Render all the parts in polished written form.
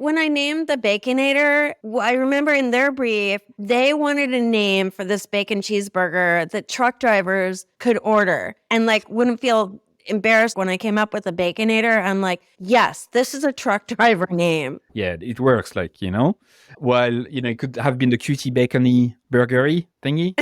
when I named the Baconator, I remember in their brief, they wanted a name for this bacon cheeseburger that truck drivers could order and like wouldn't feel embarrassed when I came up with a Baconator. I'm like, yes, this is a truck driver name. Yeah, it works, like, while, it could have been the cutie bacony burgery thingy.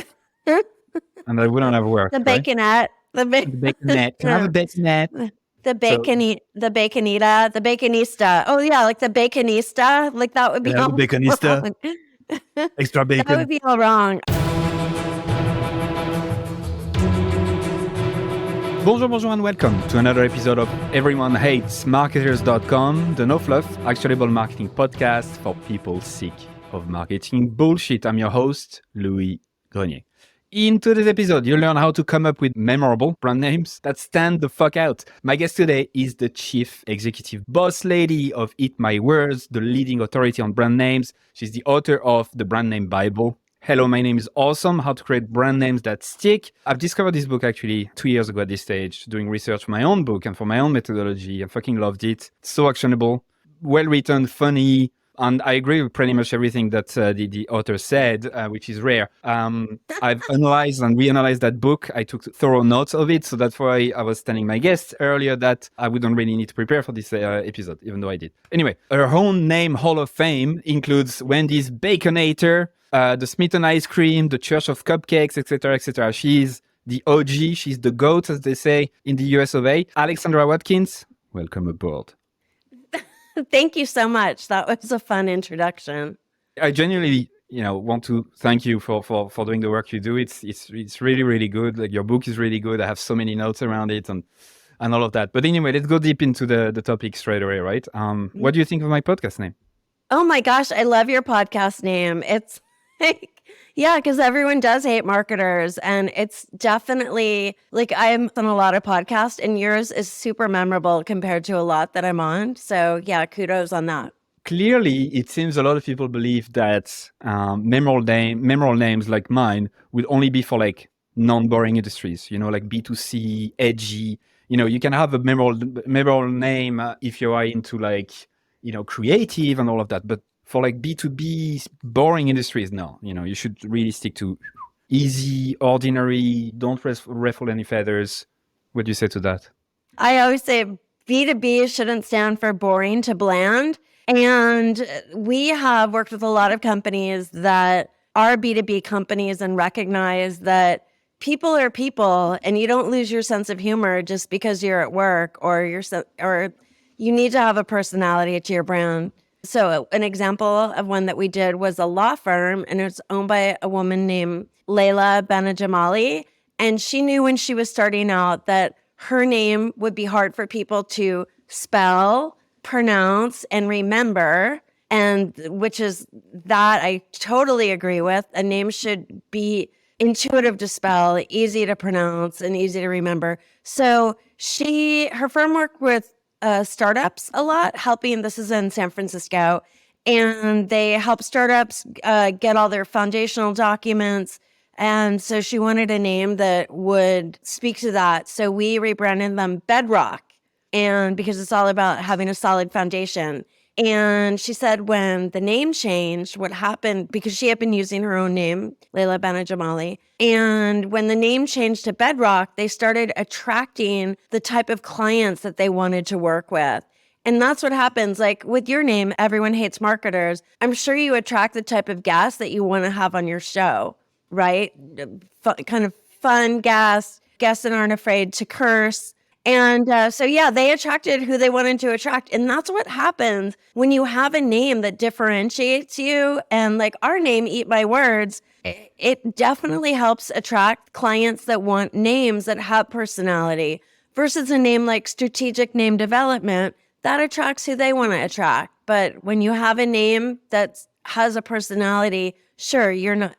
And that wouldn't have worked, The baconette. The baconette. Can I have a baconette? The baconita, the baconista. Oh yeah, like the baconista. Like that would be all the baconista. Wrong. Extra bacon. That would be all wrong. Bonjour and welcome to another episode of Everyone Hates Marketers.com, the no fluff, actionable marketing podcast for people sick of marketing bullshit. I'm your host, Louis Grenier. In today's episode, you'll learn how to come up with memorable brand names that stand the fuck out. My guest today is the chief executive boss lady of Eat My Words, the leading authority on brand names. She's the author of the Brand Name Bible. Hello, my name is Awesome, How to Create Brand Names That Stick. I've discovered this book actually 2 years ago at this stage, doing research for my own book and for my own methodology. I fucking loved it. So actionable, well written, funny. And I agree with pretty much everything that the author said, which is rare. I've analyzed and reanalyzed that book. I took thorough notes of it. So that's why I was telling my guests earlier that I wouldn't really need to prepare for this episode, even though I did. Anyway, her own name Hall of Fame includes Wendy's Baconator, the Smitten Ice Cream, the Church of Cupcakes, etc., etc. She's the OG. She's the GOAT, as they say in the US of A. Alexandra Watkins, welcome aboard. Thank you so much. That was a fun introduction. I genuinely, want to thank you for doing the work you do. It's really, really good. Like, your book is really good. I have so many notes around it and all of that. But anyway, let's go deep into the topic straight away, right? What do you think of my podcast name? Oh my gosh, I love your podcast name. It's like, yeah, because everyone does hate marketers. And it's definitely like I'm on a lot of podcasts and yours is super memorable compared to a lot that I'm on. So yeah, kudos on that. Clearly, it seems a lot of people believe that memorable names like mine would only be for like non-boring industries, like B2C, edgy. You can have a memorable name if you are into like, creative and all of that. But for like B2B boring industries, no, you should really stick to easy, ordinary, don't ruffle any feathers. What do you say to that? I always say B2B shouldn't stand for boring to bland. And we have worked with a lot of companies that are B2B companies and recognize that people are people and you don't lose your sense of humor just because you're at work or you need to have a personality to your brand. So an example of one that we did was a law firm, and it's owned by a woman named Layla Benajamali. And she knew when she was starting out that her name would be hard for people to spell, pronounce, and remember. And which is that I totally agree with. A name should be intuitive to spell, easy to pronounce, and easy to remember. So her firm worked with startups a lot, this is in San Francisco, and they help startups get all their foundational documents. And so she wanted a name that would speak to that. So we rebranded them Bedrock, and because it's all about having a solid foundation. And she said when the name changed, what happened, because she had been using her own name, Layla Benajamali, and when the name changed to Bedrock, they started attracting the type of clients that they wanted to work with. And that's what happens. Like with your name, Everyone Hates Marketers, I'm sure you attract the type of guests that you want to have on your show, right? Kind of fun guests that aren't afraid to curse. And so, yeah, they attracted who they wanted to attract. And that's what happens when you have a name that differentiates you. And like our name, Eat My Words, it definitely helps attract clients that want names that have personality versus a name like Strategic Name Development that attracts who they want to attract. But when you have a name that has a personality, sure,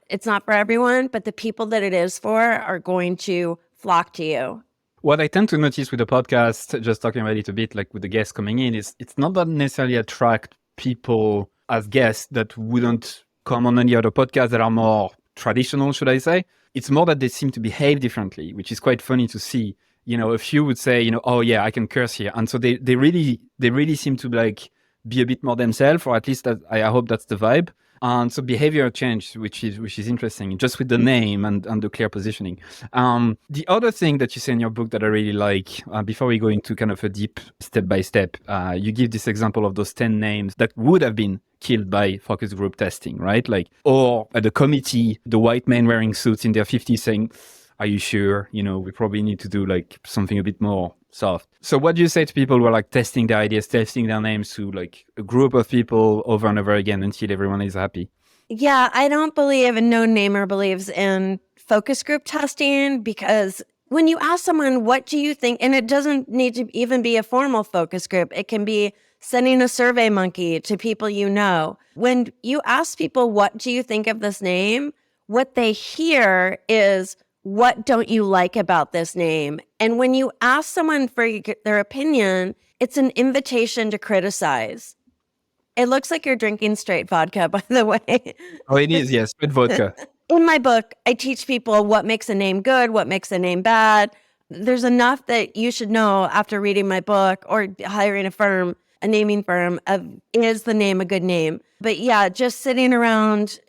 it's not for everyone, but the people that it is for are going to flock to you. What I tend to notice with the podcast, just talking about it a bit, like with the guests coming in, is it's not that necessarily attract people as guests that wouldn't come on any other podcast that are more traditional, should I say. It's more that they seem to behave differently, which is quite funny to see. A few would say, oh yeah, I can curse here. And so they really seem to like be a bit more themselves, or at least I hope that's the vibe. And so behavior change, which is interesting, just with the name and the clear positioning. The other thing that you say in your book that I really like, before we go into kind of a deep step by step, you give this example of those 10 names that would have been killed by focus group testing, right? Like, or at the committee, the white men wearing suits in their 50s saying, are you sure? We probably need to do like something a bit more soft. So what do you say to people who are like testing their ideas, testing their names to like a group of people over and over again until everyone is happy? Yeah, I don't believe, and no namer believes in focus group testing, because when you ask someone, what do you think? And it doesn't need to even be a formal focus group. It can be sending a survey monkey to people you know. When you ask people, what do you think of this name? What they hear is, what don't you like about this name? And when you ask someone for their opinion, it's an invitation to criticize. It looks like you're drinking straight vodka, by the way. Oh, it is, yes, with vodka. In my book, I teach people what makes a name good, what makes a name bad. There's enough that you should know after reading my book or hiring a naming firm, of is the name a good name? But yeah, just sitting around,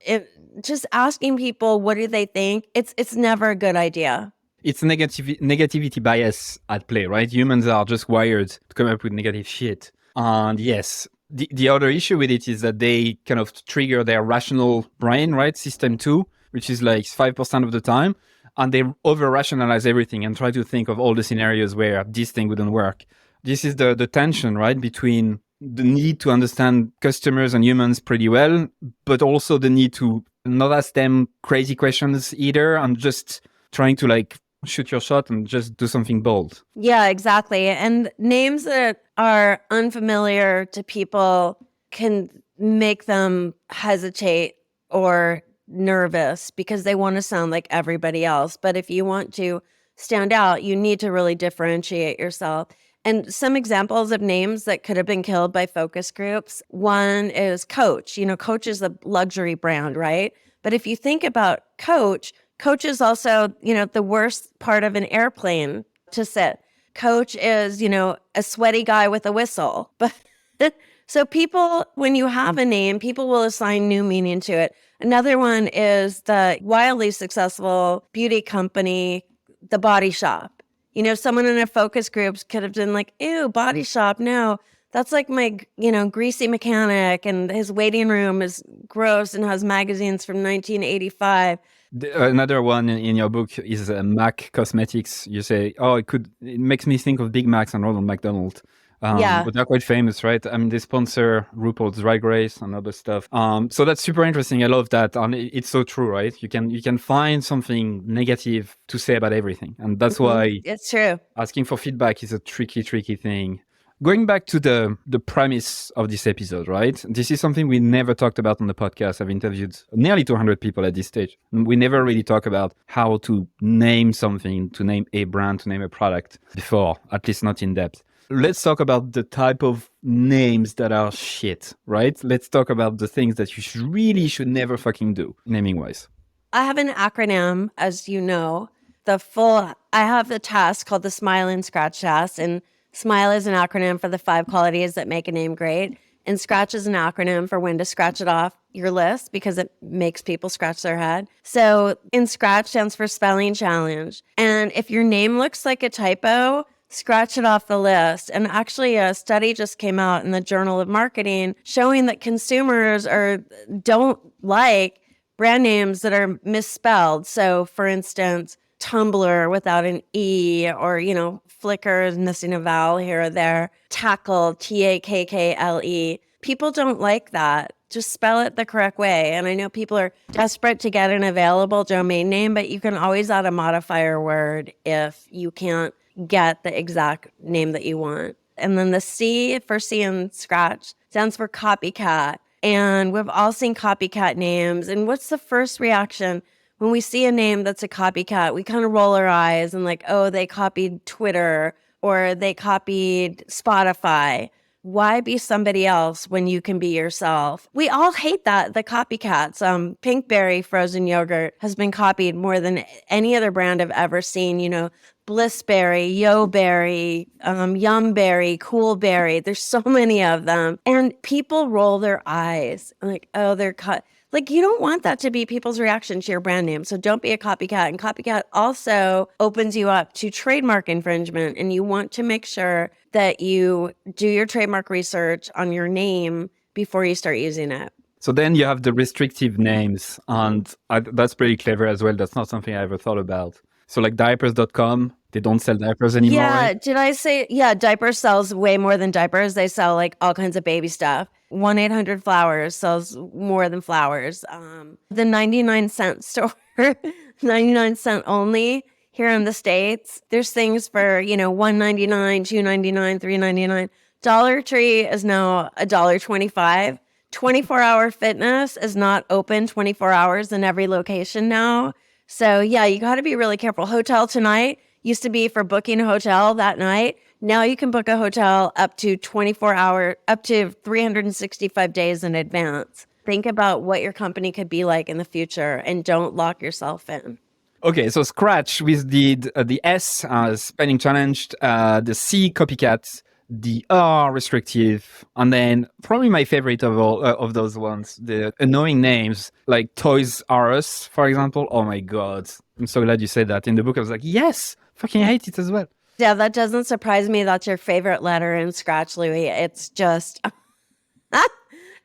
just asking people, what do they think? It's never a good idea. It's negativity bias at play, right? Humans are just wired to come up with negative shit. And yes, the other issue with it is that they kind of trigger their rational brain, right? System 2, which is like 5% of the time. And they over-rationalize everything and try to think of all the scenarios where this thing wouldn't work. This is the tension, right? Between the need to understand customers and humans pretty well, but also the need to not ask them crazy questions either, and just trying to like shoot your shot and just do something bold. Yeah, exactly. And names that are unfamiliar to people can make them hesitate or nervous because they want to sound like everybody else. But if you want to stand out, you need to really differentiate yourself. And some examples of names that could have been killed by focus groups. One is Coach. Coach is a luxury brand, right? But if you think about Coach is also, the worst part of an airplane to sit. Coach is, a sweaty guy with a whistle. But so people, when you have a name, people will assign new meaning to it. Another one is the wildly successful beauty company, The Body Shop. Someone in a focus group could have been like, ew, Body Shop, no. That's like my, greasy mechanic, and his waiting room is gross and has magazines from 1985. Another one in your book is Mac Cosmetics. You say, it makes me think of Big Macs and Ronald McDonald. Yeah. But they're quite famous, right? I mean, they sponsor RuPaul's Drag Race and other stuff. So that's super interesting. I love that. And it's so true, right? You can find something negative to say about everything. And that's why it's true. Asking for feedback is a tricky thing. Going back to the premise of this episode, right? This is something we never talked about on the podcast. I've interviewed nearly 200 people at this stage. We never really talk about how to name something, to name a brand, to name a product before, at least not in depth. Let's talk about the type of names that are shit, right? Let's talk about the things that you should never fucking do, naming-wise. I have an acronym, as you know. I have the test called the Smile and Scratch test, and SMILE is an acronym for the 5 qualities that make a name great. And SCRATCH is an acronym for when to scratch it off your list because it makes people scratch their head. So in SCRATCH stands for spelling challenge. And if your name looks like a typo, scratch it off the list. And actually a study just came out in the Journal of Marketing showing that consumers don't like brand names that are misspelled. So for instance, Tumblr without an E, or, Flickr is missing a vowel here or there. Tackle, Takkle. People don't like that. Just spell it the correct way. And I know people are desperate to get an available domain name, but you can always add a modifier word if you can't get the exact name that you want. And then the C for C in Scratch stands for copycat. And we've all seen copycat names. And what's the first reaction? When we see a name that's a copycat, we kind of roll our eyes and like, oh, they copied Twitter or they copied Spotify. Why be somebody else when you can be yourself? We all hate that, the copycats. Pinkberry frozen yogurt has been copied more than any other brand I've ever seen. Blissberry, Yoberry, Yumberry, Coolberry. There's so many of them. And people roll their eyes like, oh, they're cut. Like, you don't want that to be people's reaction to your brand name. So don't be a copycat. And copycat also opens you up to trademark infringement. And you want to make sure that you do your trademark research on your name before you start using it. So then you have the restrictive names, and that's pretty clever as well. That's not something I ever thought about. So like diapers.com, they don't sell diapers anymore. Yeah, right? did I say, diapers sells way more than diapers. They sell like all kinds of baby stuff. 1-800-Flowers sells more than flowers. The 99-cent store, 99 cent only here in the States. There's things for, $1.99, $2.99, $3.99. Dollar Tree is now $1.25. 24-hour fitness is not open 24 hours in every location now. So yeah, you got to be really careful. Hotel Tonight used to be for booking a hotel that night. Now you can book a hotel up to 365 days in advance. Think about what your company could be like in the future and don't lock yourself in. Okay, so Scratch with the S spelling challenged, the C copycat, the R restrictive, and then probably my favorite of all of those ones, the annoying names like Toys R Us, for example. Oh my God, I'm so glad you said that. In the book, I was like, yes, fucking hate it as well. Yeah, that doesn't surprise me. That's your favorite letter in Scratch, Louis. It's just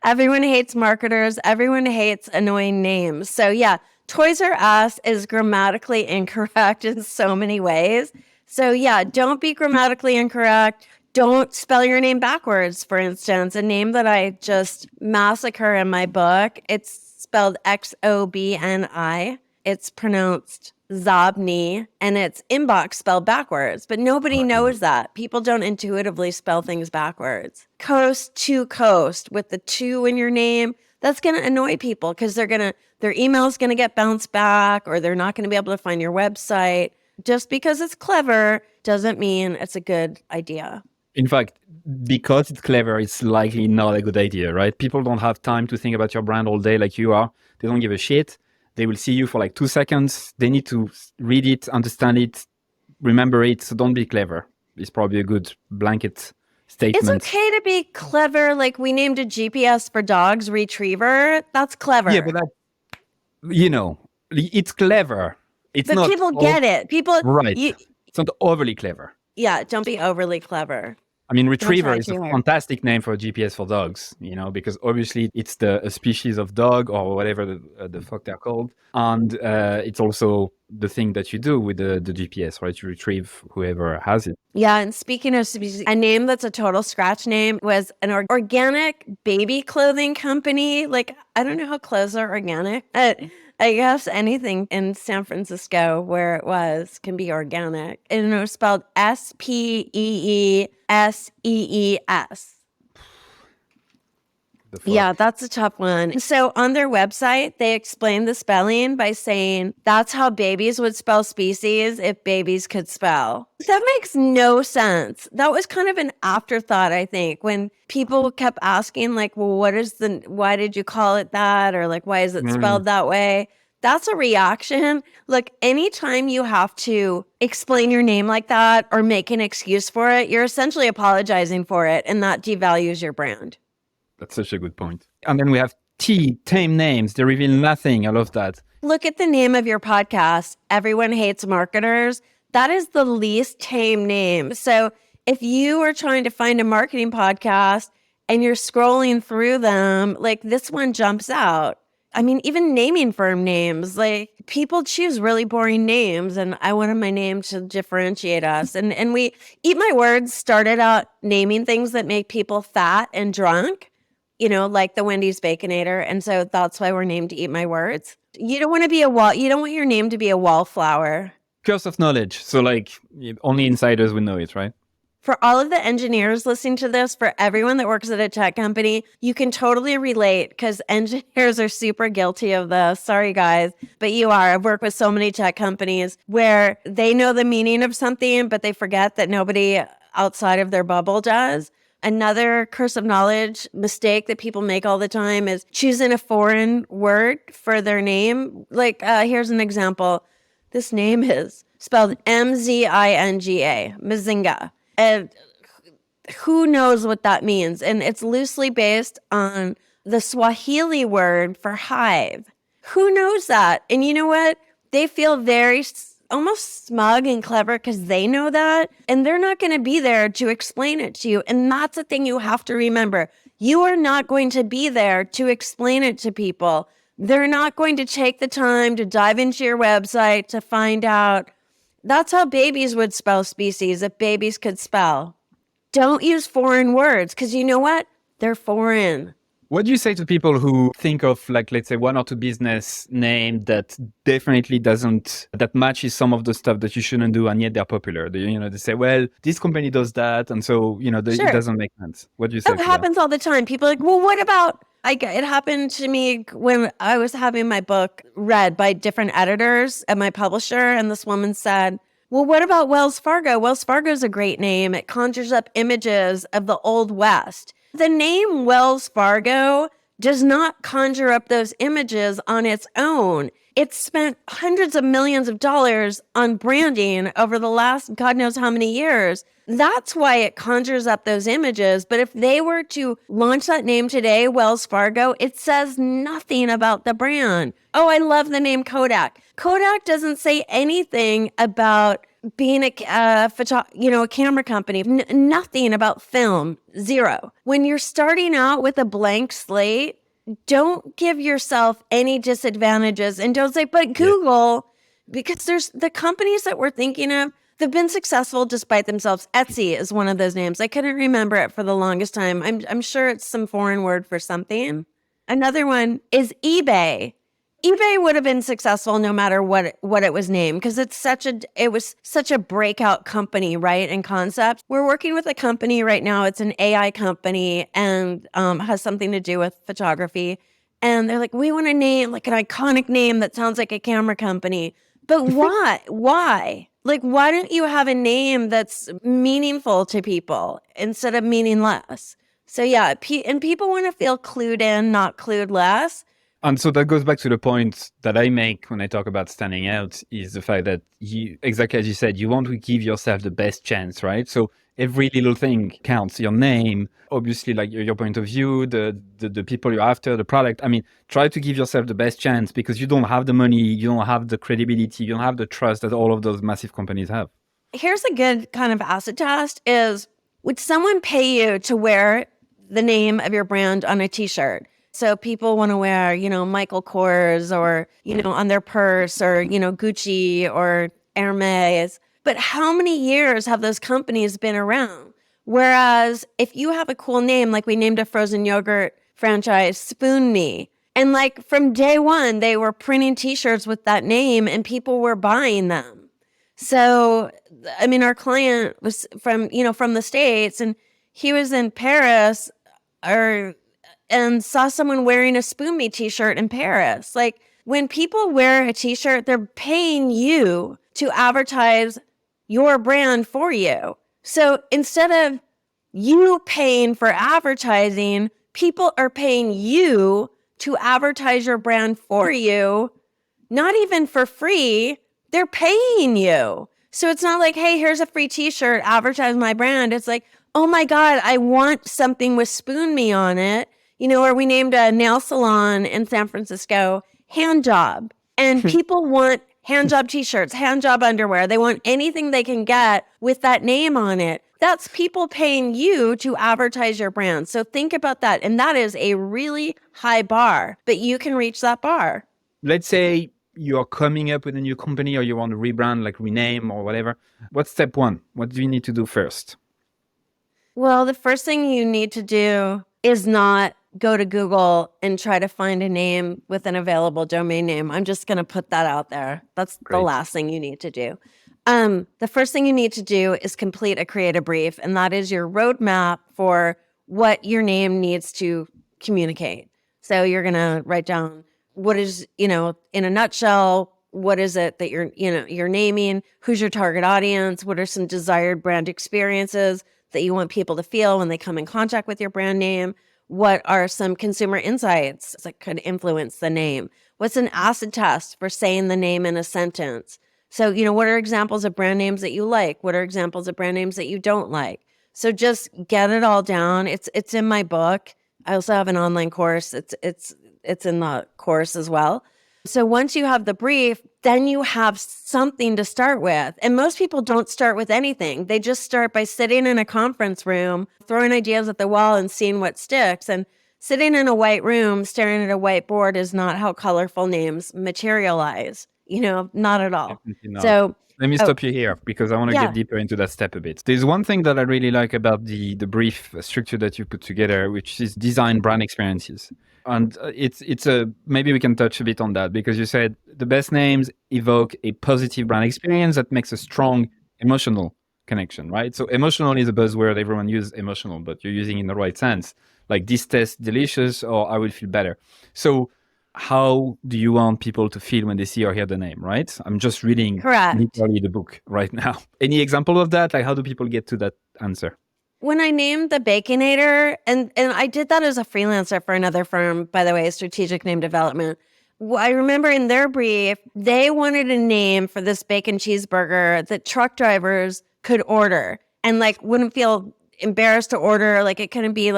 everyone hates marketers. Everyone hates annoying names. So yeah, Toys R Us is grammatically incorrect in so many ways. So yeah, don't be grammatically incorrect. Don't spell your name backwards, for instance. A name that I just massacre in my book, it's spelled Xobni. It's pronounced Zobni, and it's inbox spelled backwards. But nobody knows that. People don't intuitively spell things backwards. Coast to coast with the 2 in your name. That's going to annoy people because their email's going to get bounced back, or they're not going to be able to find your website. Just because it's clever doesn't mean it's a good idea. In fact, because it's clever, it's likely not a good idea, right? People don't have time to think about your brand all day like you are. They don't give a shit. They will see you for like 2 seconds. They need to read it, understand it, remember it. So don't be clever. It's probably a good blanket statement. It's okay to be clever. Like we named a GPS for dogs Retriever. That's clever. Yeah, but it's clever. It's but not people get it. People, right. It's not overly clever. Yeah, don't be overly clever. I mean, Retriever is a fantastic name for a GPS for dogs, because obviously it's a species of dog or whatever the fuck they're called. And it's also the thing that you do with the GPS, right? You retrieve whoever has it. Yeah, and speaking of species, a name that's a total Scratch name was an organic baby clothing company. Like, I don't know how clothes are organic. I guess anything in San Francisco where it was can be organic. And it was spelled Speeesees. Yeah, that's a tough one. So on their website, they explain the spelling by saying that's how babies would spell species if babies could spell. That makes no sense. That was kind of an afterthought, I think, when people kept asking like, well, why did you call it that? Or like, why is it spelled that way? That's a reaction. Look, anytime you have to explain your name like that or make an excuse for it, you're essentially apologizing for it, and that devalues your brand. That's such a good point. And then we have T, tame names. They reveal nothing. I love that. Look at the name of your podcast. Everyone hates marketers. That is the least tame name. So if you are trying to find a marketing podcast and you're scrolling through them, like this one jumps out. I mean, even naming firm names, like people choose really boring names, and I wanted my name to differentiate us. And we, Eat My Words started out naming things that make people fat and drunk, like the Wendy's Baconator. And so that's why we're named Eat My Words. You don't want to be you don't want your name to be a wallflower. Curse of knowledge. So like only insiders would know it, right? For all of the engineers listening to this, for everyone that works at a tech company, you can totally relate because engineers are super guilty of this. Sorry, guys, but you are. I've worked with so many tech companies where they know the meaning of something, but they forget that nobody outside of their bubble does. Another curse of knowledge mistake that people make all the time is choosing a foreign word for their name. Like, here's an example. This name is spelled Mzinga, Mzinga. And who knows what that means? And it's loosely based on the Swahili word for hive. Who knows that? And you know what? They feel very almost smug and clever because they know that. And they're not going to be there to explain it to you. And that's the thing you have to remember. You are not going to be there to explain it to people. They're not going to take the time to dive into your website to find out. That's how babies would spell species if babies could spell. Don't use foreign words because you know what? They're foreign. What do you say to people who think of, like, let's say, one or two business name that definitely that matches some of the stuff that you shouldn't do, and yet they're popular? They say, well, this company does that, and so, Sure. it doesn't make sense. What do you say to It happens all the time. People are like, well, what about, it happened to me when I was having my book read by different editors at my publisher, and this woman said, well, what about Wells Fargo? Wells Fargo is a great name. It conjures up images of the Old West. The name Wells Fargo does not conjure up those images on its own. It's spent hundreds of millions of dollars on branding over the last God knows how many years. That's why it conjures up those images. But if they were to launch that name today, Wells Fargo, it says nothing about the brand. Oh, I love the name Kodak. Kodak doesn't say anything about being a camera company. Nothing about film. Zero. When you're starting out with a blank slate, don't give yourself any disadvantages and don't say, but Google, because there's the companies that we're thinking of, they've been successful despite themselves. Etsy is one of those names. I couldn't remember it for the longest time. I'm sure it's some foreign word for something. Another one is eBay. eBay would have been successful no matter what it was named because it was such a breakout company, right? And concept. We're working with a company right now. It's an AI company and has something to do with photography. And they're like, we want a name, like an iconic name that sounds like a camera company. But why? Why? Like, why don't you have a name that's meaningful to people instead of meaningless? So yeah, and people want to feel clued in, not clued less. And so that goes back to the point that I make when I talk about standing out is the fact that you, exactly as you said, you want to give yourself the best chance, right? So every little thing counts. Your name, obviously, like your point of view, the people you're after, the product. I mean, try to give yourself the best chance because you don't have the money, you don't have the credibility, you don't have the trust that all of those massive companies have. Here's a good kind of acid test is, would someone pay you to wear the name of your brand on a t-shirt? So people want to wear, Michael Kors or, on their purse or, Gucci or Hermes. But how many years have those companies been around? Whereas if you have a cool name, like we named a frozen yogurt franchise, Spoon Me. And like from day one, they were printing t-shirts with that name and people were buying them. So, I mean, our client was from the States and he was in Paris and saw someone wearing a Spoon Me t-shirt in Paris. Like when people wear a t-shirt, they're paying you to advertise your brand for you. So instead of you paying for advertising, people are paying you to advertise your brand for you, not even for free. They're paying you. So it's not like, hey, here's a free t-shirt, advertise my brand. It's like, oh my God, I want something with Spoon Me on it. Or we named a nail salon in San Francisco, Hand Job. And people want hand job t-shirts, hand job underwear. They want anything they can get with that name on it. That's people paying you to advertise your brand. So think about that. And that is a really high bar, but you can reach that bar. Let's say you're coming up with a new company or you want to rebrand, like rename or whatever. What's step one? What do you need to do first? Well, the first thing you need to do is not go to Google and try to find a name with an available domain name. I'm just going to put that out there. That's Great. The last thing you need to do. The first thing you need to do is complete a creative brief, and that is your roadmap for what your name needs to communicate. So you're going to write down what is, in a nutshell, what is it that you're naming? Who's your target audience? What are some desired brand experiences that you want people to feel when they come in contact with your brand name? What are some consumer insights that could influence the name? What's an acid test for saying the name in a sentence? So, what are examples of brand names that you like? What are examples of brand names that you don't like? So just get it all down. It's in my book. I also have an online course. It's in the course as well. So once you have the brief, then you have something to start with. And most people don't start with anything. They just start by sitting in a conference room, throwing ideas at the wall and seeing what sticks. And sitting in a white room, staring at a whiteboard is not how colorful names materialize, not at all. Definitely not. So let me stop you here because I want to yeah. get deeper into that step a bit. There's one thing that I really like about the brief structure that you put together, which is design brand experiences. And it's maybe we can touch a bit on that because you said the best names evoke a positive brand experience that makes a strong emotional connection, right? So emotional is a buzzword. Everyone uses emotional, but you're using it in the right sense. Like this tastes delicious or I will feel better. So how do you want people to feel when they see or hear the name, right? I'm just reading literally the book right now. Any example of that? Like how do people get to that answer? When I named the Baconator, and I did that as a freelancer for another firm, by the way, Strategic Name Development. I remember in their brief, they wanted a name for this bacon cheeseburger that truck drivers could order and wouldn't feel embarrassed to order. Like it couldn't be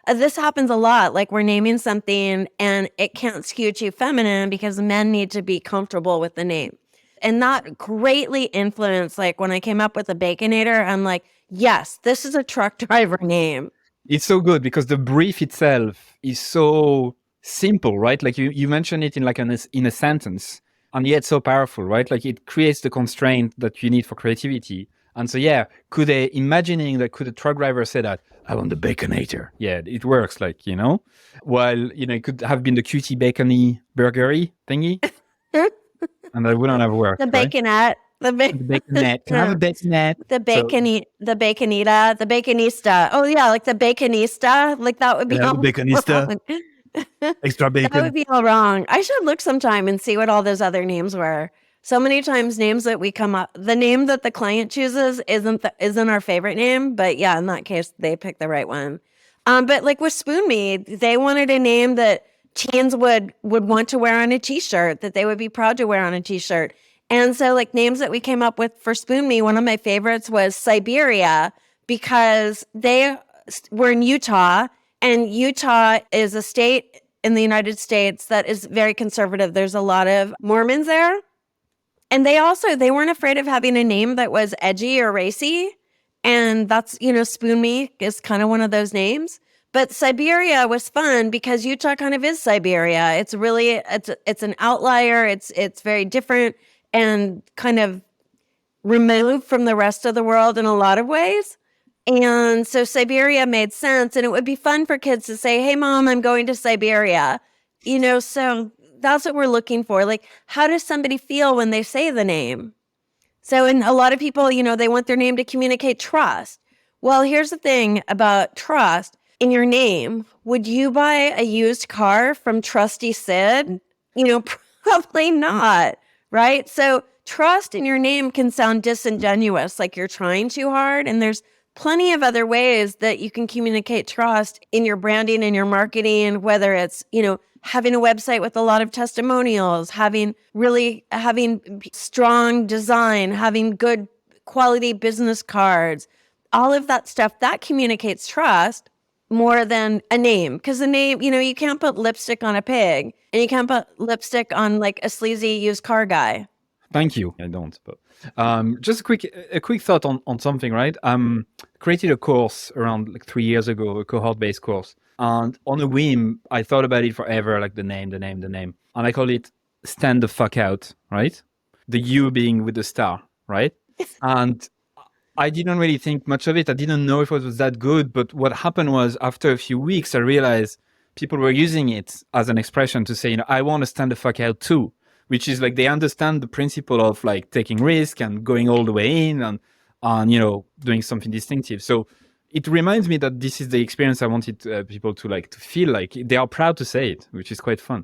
this happens a lot. Like we're naming something and it can't skew too feminine because men need to be comfortable with the name. And that greatly influenced, when I came up with the Baconator, I'm like, yes, this is a truck driver name. It's so good because the brief itself is so simple, right? Like you mentioned it in a sentence, and yet so powerful, right? Like it creates the constraint that you need for creativity. And so, yeah, could a truck driver say that, I want the Baconator? Yeah, it works, while, it could have been the cutie bacony burgery thingy. And that wouldn't have worked. The baconette. The baconette. Can I have a baconette? The baconita, the baconista. Oh yeah, like the baconista. Like that would be all baconista. Extra bacon. That would be all wrong. I should look sometime and see what all those other names were. So many times names that we come up, the name that the client chooses isn't our favorite name, but yeah, in that case, they picked the right one. But with Spoon Me, they wanted a name that teens would want to wear on a t-shirt, that they would be proud to wear on a t-shirt. And so names that we came up with for Spoon Me, one of my favorites was Siberia because they were in Utah, and Utah is a state in the United States that is very conservative. There's a lot of Mormons there. And they weren't afraid of having a name that was edgy or racy. And that's, Spoon Me is kind of one of those names. But Siberia was fun because Utah kind of is Siberia. It's really, it's an outlier. It's very different and kind of removed from the rest of the world in a lot of ways. And so Siberia made sense. And it would be fun for kids to say, hey, Mom, I'm going to Siberia. So that's what we're looking for. How does somebody feel when they say the name? So, and a lot of people, they want their name to communicate trust. Well, here's the thing about trust. In your name, would you buy a used car from Trusty Sid? Probably not, right? So trust in your name can sound disingenuous, like you're trying too hard. And there's plenty of other ways that you can communicate trust in your branding and your marketing, whether it's, having a website with a lot of testimonials, having strong design, having good quality business cards, all of that stuff that communicates trust more than a name. Because a name, you can't put lipstick on a pig and you can't put lipstick on a sleazy used car guy. Thank you. I don't, but just a quick thought on something, right? Created a course around 3 years ago, a cohort-based course. And on a whim, I thought about it forever, the name. And I call it Stand the Fuck Out, right? The U being with the star, right? And I didn't really think much of it. I didn't know if it was that good. But what happened was after a few weeks, I realized people were using it as an expression to say, I want to stand the fuck out too, which is they understand the principle of taking risk and going all the way in and doing something distinctive. So it reminds me that this is the experience I wanted people to feel like they are proud to say it, which is quite fun.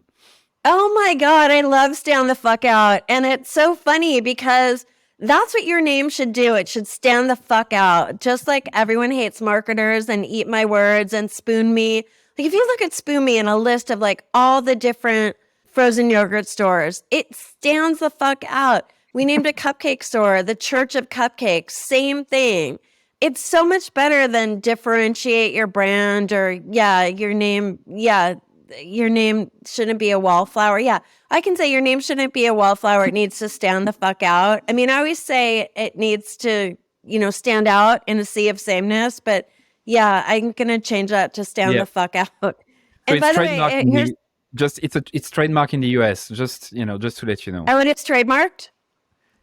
Oh my God, I love Stand the Fuck Out. And it's so funny because That's what your name should do. It should stand the fuck out. Just like everyone hates marketers and eat my words and spoon me. Like if you look at spoon me in a list of like all the different frozen yogurt stores, it stands the fuck out. We named a cupcake store, the Church of Cupcakes, same thing. It's so much better than differentiate your brand or your name shouldn't be a wallflower. Yeah, I can say your name shouldn't be a wallflower. It needs to stand the fuck out. I mean, I always say it needs to, stand out in a sea of sameness, but yeah, I'm going to change that to stand Yeah. the fuck out. So And it's by the trademarked way, in here's, it's trademarked in the US. Just to let you know. oh, and it's trademarked?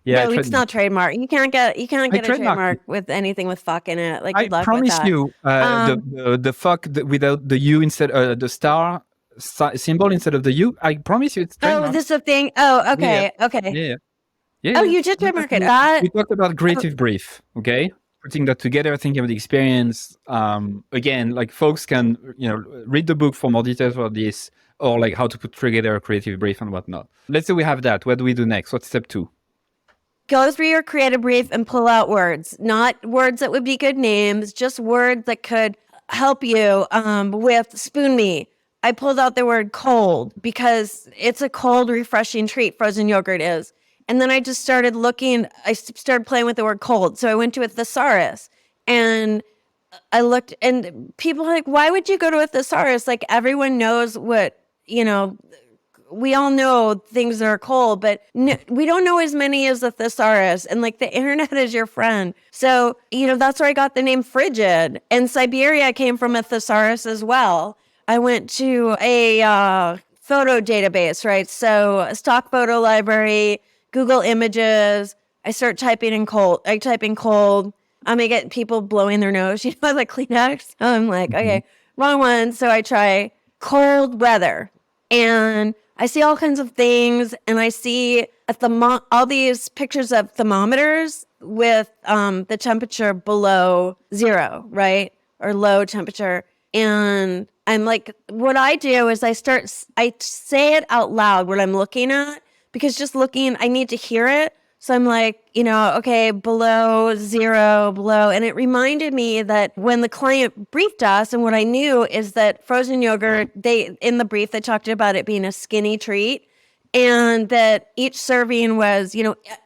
Yeah, No, it's not trademarked. You can't get a trademarked trademark with anything with fuck in it. Like, I good luck with promise that. you, the fuck without the U instead, the star symbol instead of the U. I promise you, it's Oh, trademarked. is this a thing? Oh, okay, Yeah. okay. Yeah. Yeah. Oh, you did trademark it. We talked about creative brief, okay? Putting that together, thinking of the experience. Again, like folks can, read the book for more details about this, or like how to put together a creative brief and whatnot. Let's say we have that. What do we do next? What's step 2? Go through your creative brief and pull out words, not words that would be good names, just words that could help you with spoon me. I pulled out the word cold because it's a cold, refreshing treat, frozen yogurt is. And then I just started looking, I started playing with the word cold. So I went to a thesaurus and I looked, and people are like, why would you go to a thesaurus? Like everyone knows what, we all know things that are cold, but we don't know as many as the thesaurus. And like the internet is your friend. So, that's where I got the name frigid. And Siberia came from a thesaurus as well. I went to a photo database, right? So a stock photo library, Google Images. I start typing in cold. I type in cold. I may get people blowing their nose, like Kleenex. I'm like, okay, wrong one. So I try cold weather. And I see all kinds of things, and I see all these pictures of thermometers with the temperature below 0, right? Or low temperature. And I'm like, what I do is I say it out loud what I'm looking at, because just looking, I need to hear it. So I'm like, okay, below 0, below. And it reminded me that when the client briefed us, and what I knew is that frozen yogurt, in the brief, they talked about it being a skinny treat, and that each serving was,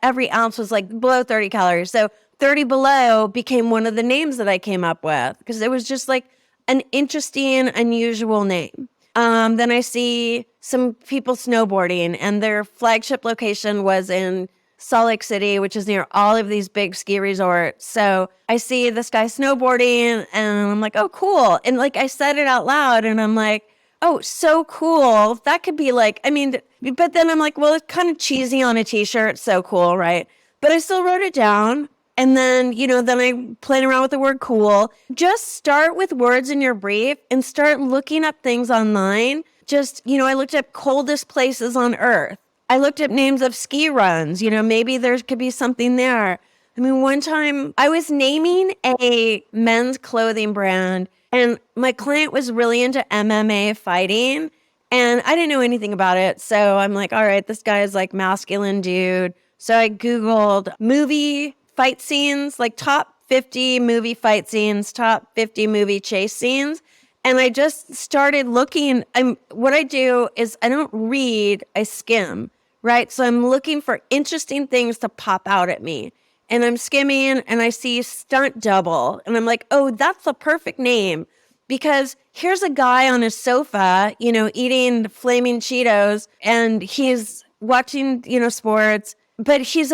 every ounce was like below 30 calories. So 30 below became one of the names that I came up with, because it was just like an interesting, unusual name. Then I see some people snowboarding, and their flagship location was in Salt Lake City, which is near all of these big ski resorts. So I see this guy snowboarding, and I'm like, oh, cool. And like I said it out loud, and I'm like, oh, so cool. That could be like, but then I'm like, well, it's kind of cheesy on a t-shirt. So cool, right? But I still wrote it down. And then, then I played around with the word cool. Just start with words in your brief and start looking up things online. Just, I looked up coldest places on earth. I looked up names of ski runs. Maybe there could be something there. One time I was naming a men's clothing brand, and my client was really into MMA fighting, and I didn't know anything about it. So I'm like, all right, this guy is like masculine dude. So I Googled movie fight scenes, like top 50 movie fight scenes, top 50 movie chase scenes. And I just started looking. What I do is I don't read, I skim, right? So I'm looking for interesting things to pop out at me. And I'm skimming, and I see stunt double. And I'm like, oh, that's the perfect name. Because here's a guy on his sofa, eating flaming Cheetos, and he's watching, sports, but he's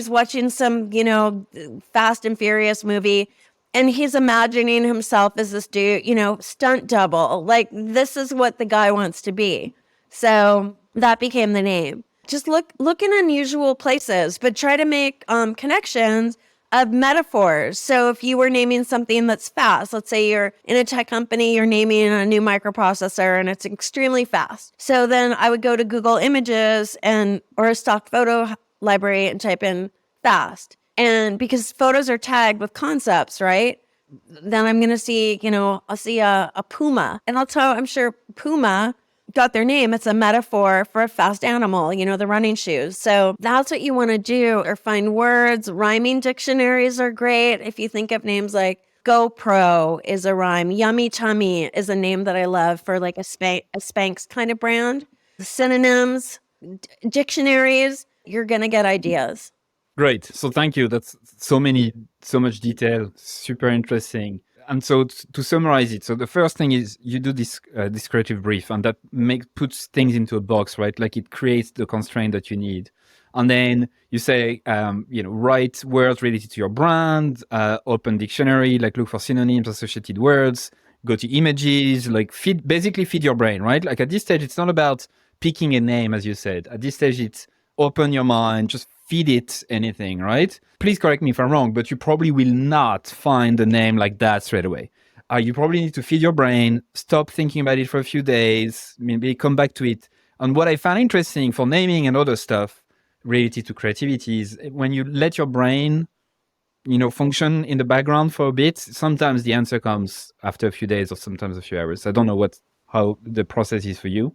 watching some, Fast and Furious movie, and he's imagining himself as this dude, stunt double. Like, this is what the guy wants to be. So that became the name. Just look in unusual places, but try to make connections of metaphors. So if you were naming something that's fast, let's say you're in a tech company, you're naming a new microprocessor and it's extremely fast. So then I would go to Google Images or a stock photo library and type in fast. And because photos are tagged with concepts, right? Then I'm going to see, I'll see a puma, and I'm sure puma got their name, it's a metaphor for a fast animal, the running shoes. So that's what you want to do, or find words. Rhyming dictionaries are great. If you think of names like GoPro is a rhyme. Yummy Tummy is a name that I love for like a Spanx kind of brand. Synonyms, dictionaries, you're going to get ideas. Great. So thank you. That's so much detail. Super interesting. And so to summarize it, so the first thing is you do this creative brief, and that puts things into a box, right? Like it creates the constraint that you need. And then you say, write words related to your brand, open dictionary, like look for synonyms, associated words, go to images, like basically feed your brain, right? Like at this stage, it's not about picking a name, as you said. At this stage, it's open your mind, just feed it anything, right? Please correct me if I'm wrong, but you probably will not find a name like that straight away. You probably need to feed your brain, stop thinking about it for a few days, maybe come back to it. And what I found interesting for naming and other stuff related to creativity is when you let your brain, function in the background for a bit, sometimes the answer comes after a few days or sometimes a few hours. I don't know how the process is for you.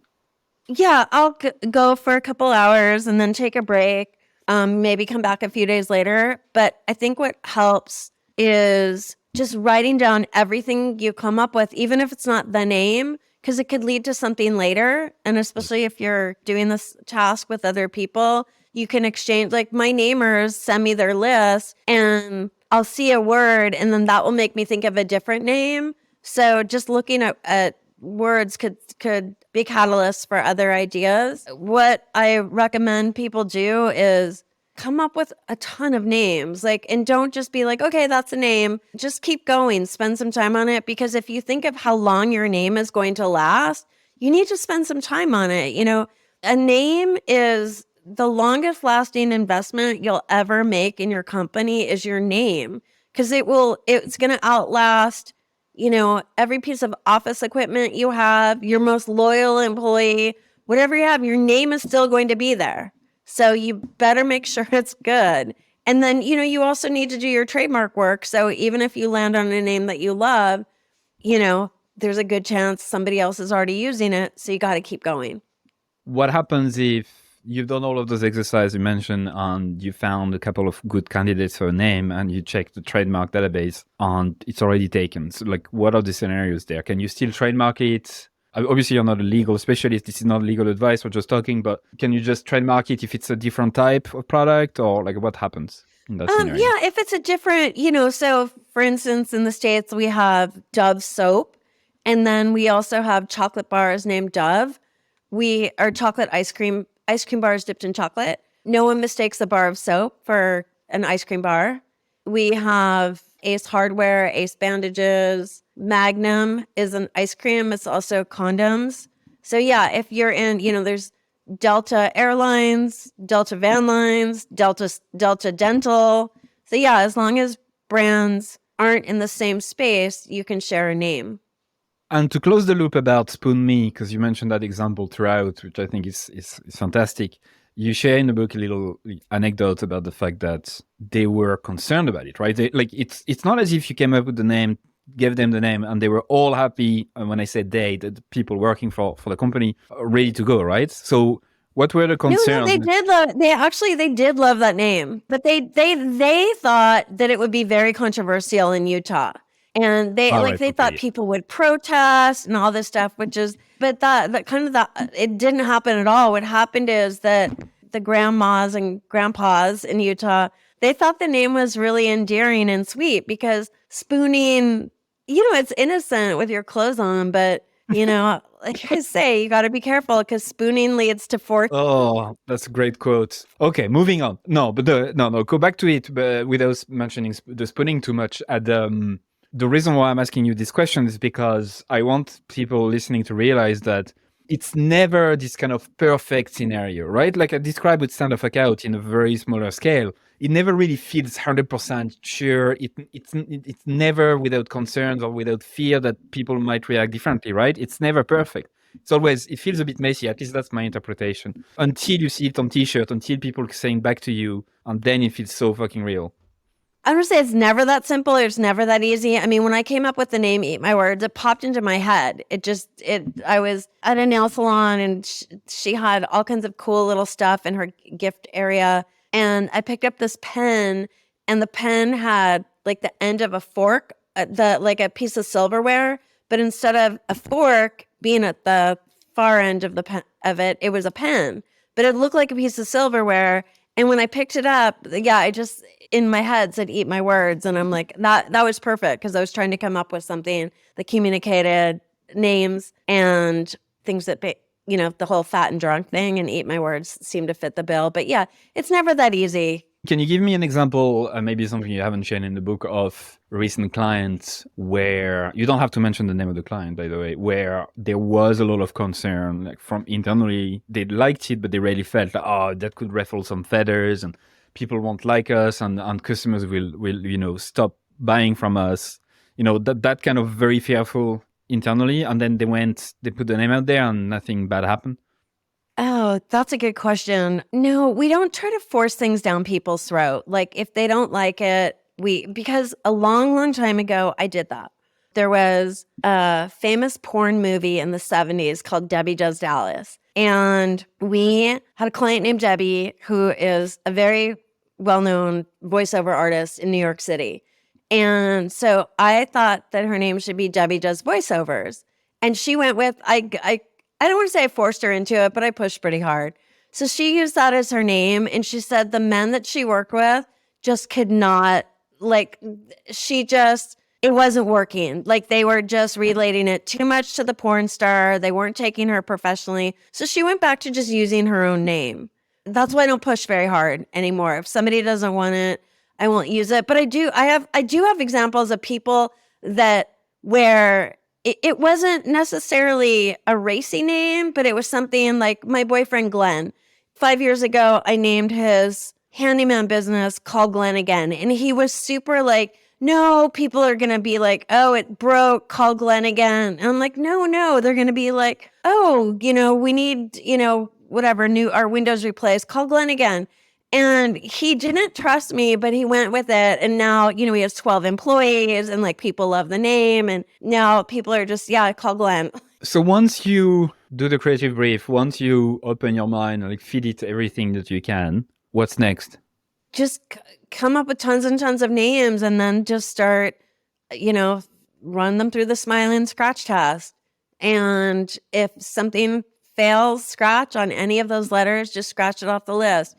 Yeah, I'll go for a couple hours and then take a break. Maybe come back a few days later. But I think what helps is just writing down everything you come up with, even if it's not the name, because it could lead to something later. And especially if you're doing this task with other people, you can exchange, like my namers send me their list and I'll see a word and then that will make me think of a different name. So just looking at words could be catalysts for other ideas. What I recommend people do is come up with a ton of names, and don't just be like, okay, that's a name. Just keep going, spend some time on it. Because if you think of how long your name is going to last, you need to spend some time on it. A name is the longest lasting investment you'll ever make in your company is your name, because it's going to outlast every piece of office equipment you have, your most loyal employee, whatever you have, your name is still going to be there. So you better make sure it's good. And then, you also need to do your trademark work. So even if you land on a name that you love, there's a good chance somebody else is already using it. So you got to keep going. What happens if you've done all of those exercises you mentioned and you found a couple of good candidates for a name and you check the trademark database and it's already taken? So what are the scenarios there? Can you still trademark it? Obviously, you're not a legal specialist. This is not legal advice. We're just talking, but can you just trademark it if it's a different type of product, or what happens in that scenario? Yeah, if it's a different, so for instance, in the States, we have Dove soap, and then we also have chocolate bars named Dove. We are chocolate ice cream bars dipped in chocolate. No one mistakes the bar of soap for an ice cream bar. We have Ace Hardware, Ace Bandages. Magnum is an ice cream. It's also condoms. So yeah, if you're in, there's Delta Airlines, Delta Van Lines, Delta Dental. So yeah, as long as brands aren't in the same space, you can share a name. And to close the loop about Spoon Me, because you mentioned that example throughout, which I think is fantastic. You share in the book a little anecdote about the fact that they were concerned about it, right? It's not as if you came up with the name, gave them the name, and they were all happy. And when I say they, the people working for the company, ready to go, right? So what were the concerns? No, they did love. They did love that name, but they thought that it would be very controversial in Utah. And they thought people would protest and all this stuff, but it didn't happen at all. What happened is that the grandmas and grandpas in Utah, they thought the name was really endearing and sweet because spooning, it's innocent with your clothes on, but like I say, you got to be careful because spooning leads to force. Oh, that's a great quote. Okay, moving on. No, but go back to it, but without mentioning the spooning too much. The reason why I'm asking you this question is because I want people listening to realize that it's never this kind of perfect scenario, right? Like I described with Stand Up Out in a very smaller scale. It never really feels 100% sure. It's never without concerns or without fear that people might react differently, right? It's never perfect. It feels a bit messy. At least that's my interpretation. Until you see it on T-shirt, until people saying back to you, and then it feels so fucking real. I don't say it's never that simple. It's never that easy. I mean, when I came up with the name Eat My Words, it popped into my head. I was at a nail salon and she had all kinds of cool little stuff in her gift area. And I picked up this pen and the pen had like the end of a fork, like a piece of silverware. But instead of a fork being at the far end of it was a pen. But it looked like a piece of silverware. And when I picked it up, I just in my head said "Eat My Words," and I'm like, that was perfect because I was trying to come up with something that communicated names and things that the whole fat and drunk thing, and "Eat My Words" seemed to fit the bill. But yeah, it's never that easy. Can you give me an example, maybe something you haven't shared in the book, of recent clients where, you don't have to mention the name of the client, by the way, where there was a lot of concern, like from internally, they liked it, but they really felt like, oh, that could ruffle some feathers and people won't like us and customers will stop buying from us. That kind of very fearful internally. And then they put the name out there and nothing bad happened. Oh, that's a good question. No, we don't try to force things down people's throat. Like if they don't like it, because a long, long time ago, I did that. There was a famous porn movie in the 70s called Debbie Does Dallas. And we had a client named Debbie, who is a very well-known voiceover artist in New York City. And so I thought that her name should be Debbie Does Voiceovers. And she went with, I don't want to say I forced her into it, but I pushed pretty hard. So she used that as her name. And she said the men that she worked with just could not, it wasn't working. Like they were just relating it too much to the porn star. They weren't taking her professionally. So she went back to just using her own name. That's why I don't push very hard anymore. If somebody doesn't want it, I won't use it. But I do have examples of people where it wasn't necessarily a racy name, but it was something like my boyfriend, Glenn. 5 years ago, I named his handyman business Call Glenn Again. And he was super like, no, people are going to be like, oh, it broke, call Glenn again. And I'm like, no, they're going to be like, oh, we need, whatever, our windows replaced, call Glenn again. And he didn't trust me, but he went with it. And now, he has 12 employees and like people love the name. And now people are just, call Glenn. So once you do the creative brief, once you open your mind and feed it everything that you can, what's next? Just come up with tons and tons of names and then just start, run them through the smile and scratch test. And if something fails, scratch on any of those letters, just scratch it off the list.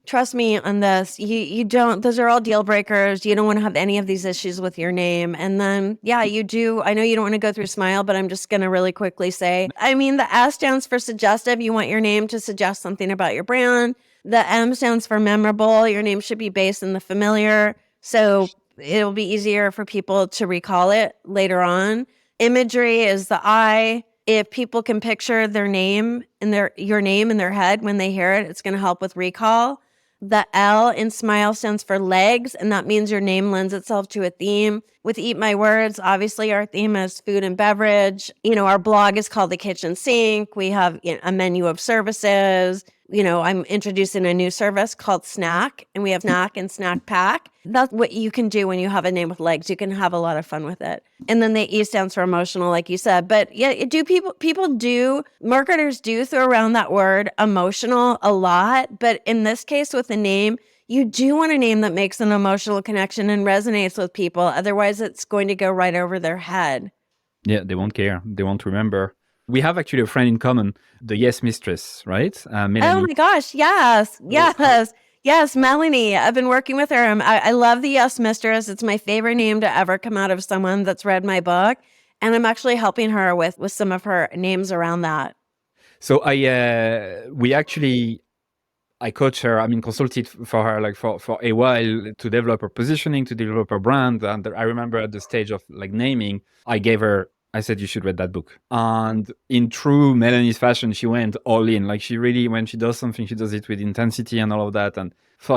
Trust me on this. You don't, those are all deal breakers. You don't want to have any of these issues with your name. And then, you do. I know you don't want to go through smile, but I'm just going to really quickly say, the S stands for suggestive. You want your name to suggest something about your brand. The M stands for memorable. Your name should be based in the familiar. So it'll be easier for people to recall it later on. Imagery is the I. If people can picture your name in their head when they hear it, it's going to help with recall. The L in smile stands for legs, and that means your name lends itself to a theme. With Eat My Words, obviously our theme is food and beverage. Our blog is called The Kitchen Sink. We have a menu of services. I'm introducing a new service called Snack, and we have Snack and Snack Pack. That's what you can do when you have a name with legs. You can have a lot of fun with it. And then the E stands for emotional, like you said. But marketers do throw around that word emotional a lot. But in this case with the name, you do want a name that makes an emotional connection and resonates with people. Otherwise, it's going to go right over their head. Yeah, they won't care. They won't remember. We have actually a friend in common, the Yes Mistress, right? Melanie. Oh my gosh, yes. Yes, Melanie. I've been working with her. I love the Yes Mistress. It's my favorite name to ever come out of someone that's read my book. And I'm actually helping her with some of her names around that. So I coach her, consulted for her for a while to develop her positioning, to develop her brand. And I remember at the stage of naming, I said, you should read that book. And in true Melanie's fashion, she went all in. She really, when she does something, she does it with intensity and all of that. And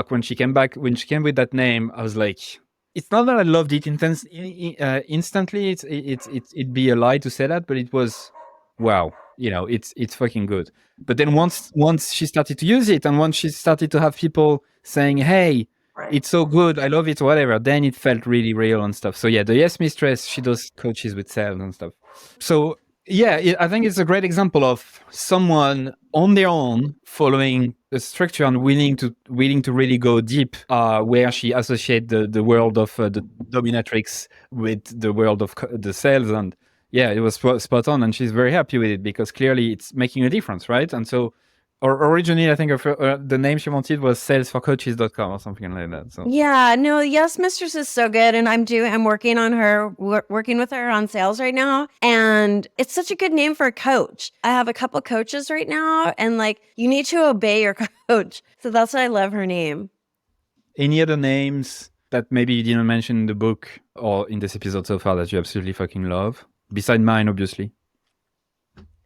when she came with that name, I was like, it's not that I loved it instantly. It'd be a lie to say that, but it was, wow, it's fucking good. But then once she started to use it, and once she started to have people saying, hey, it's so good. I love it, whatever. Then it felt really real and stuff. So yeah, the Yes Mistress, she does coaches with sales and stuff. So yeah, I think it's a great example of someone on their own following the structure and willing to really go deep, where she associate the world of the dominatrix with the world of the sales. And yeah, it was spot on, and she's very happy with it because clearly it's making a difference, right? And so, or originally, I think the name she wanted was salesforcoaches.com or something like that. So Yeah, no, Yes Mistress is so good, and I'm working on her, working with her on sales right now, and it's such a good name for a coach. I have a couple coaches right now, and like you need to obey your coach, so that's why I love her name. any other names that maybe you didn't mention in the book or in this episode so far that you absolutely fucking love, beside mine, obviously?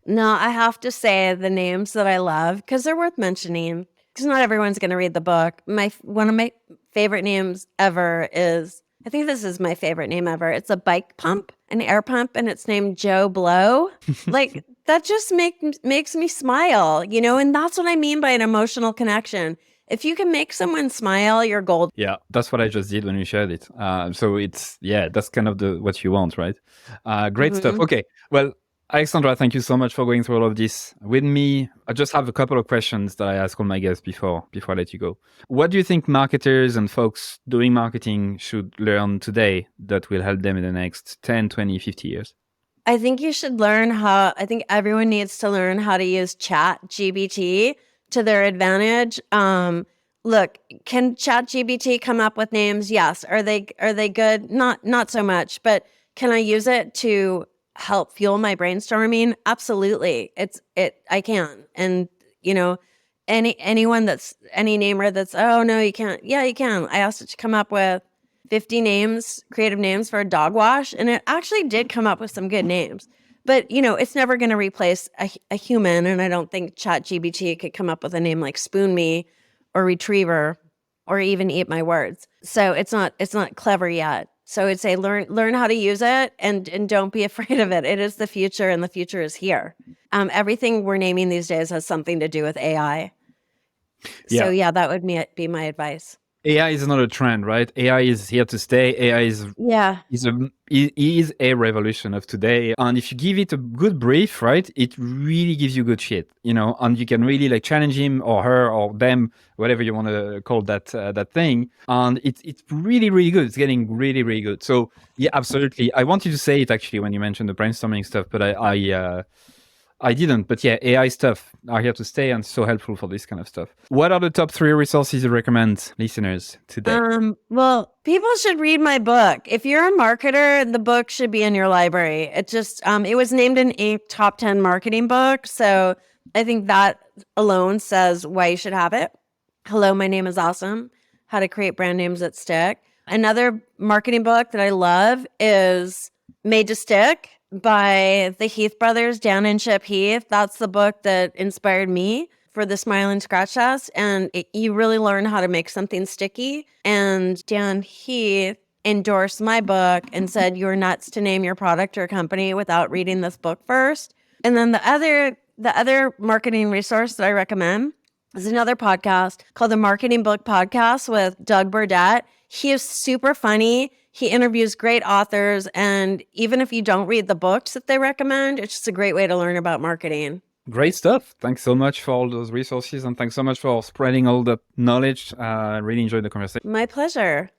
No, I have to say the names that I love because they're worth mentioning. Because not everyone's going to read the book. One of my favorite names ever is, I think this is my favorite name ever. It's a bike pump, an air pump, and it's named Joe Blow. Like that just makes me smile, you know. And that's what I mean by an emotional connection. If you can make someone smile, you're gold. Yeah, that's what I just did when you shared it. So it's, yeah, that's kind of what you want, right? Great stuff. Okay, well, Alexandra, thank you so much for going through all of this with me. I just have a couple of questions that I ask all my guests before I let you go. What do you think marketers and folks doing marketing should learn today that will help them in the next 10, 20, 50 years? I think you should I think everyone needs to learn how to use ChatGPT to their advantage. Look, can ChatGPT come up with names? Yes. Are they good? Not so much, but can I use it to help fuel my brainstorming? Absolutely. I can. And you know, any namer that's, oh no, you can't. Yeah, you can. I asked it to come up with 50 creative names for a dog wash, and it actually did come up with some good names. But you know, it's never going to replace a human, and I don't think ChatGPT could come up with a name like Spoon Me or Retriever or even Eat My Words. So it's not clever yet. So I'd say learn how to use it and don't be afraid of it. It is the future, and the future is here. Everything we're naming these days has something to do with AI. Yeah. So yeah, that would be my advice. AI is not a trend, right? AI is here to stay. AI is a revolution of today. And if you give it a good brief, right, it really gives you good shit, you know, and you can really like challenge him or her or them, whatever you want to call that thing. And it's really, really good. It's getting really, really good. So yeah, absolutely. I wanted to say it actually when you mentioned the brainstorming stuff, but I didn't, but yeah, AI stuff are here to stay and so helpful for this kind of stuff. What are the top 3 resources you recommend listeners today? Well, people should read my book. If you're a marketer, the book should be in your library. It just, it was named an Inc. top 10 marketing book. So I think that alone says why you should have it. Hello, my name is awesome. How to create brand names that stick. Another marketing book that I love is Made to Stick by the Heath brothers, Dan and Chip Heath. That's the book that inspired me for the Smile and Scratch Test. And you really learn how to make something sticky. And Dan Heath endorsed my book and said, you're nuts to name your product or company without reading this book first. And then the other marketing resource that I recommend is another podcast called the Marketing Book Podcast with Doug Burdett. He is super funny. He interviews great authors, and even if you don't read the books that they recommend, it's just a great way to learn about marketing. Great stuff. Thanks so much for all those resources, and thanks so much for spreading all the knowledge. I really enjoyed the conversation. My pleasure.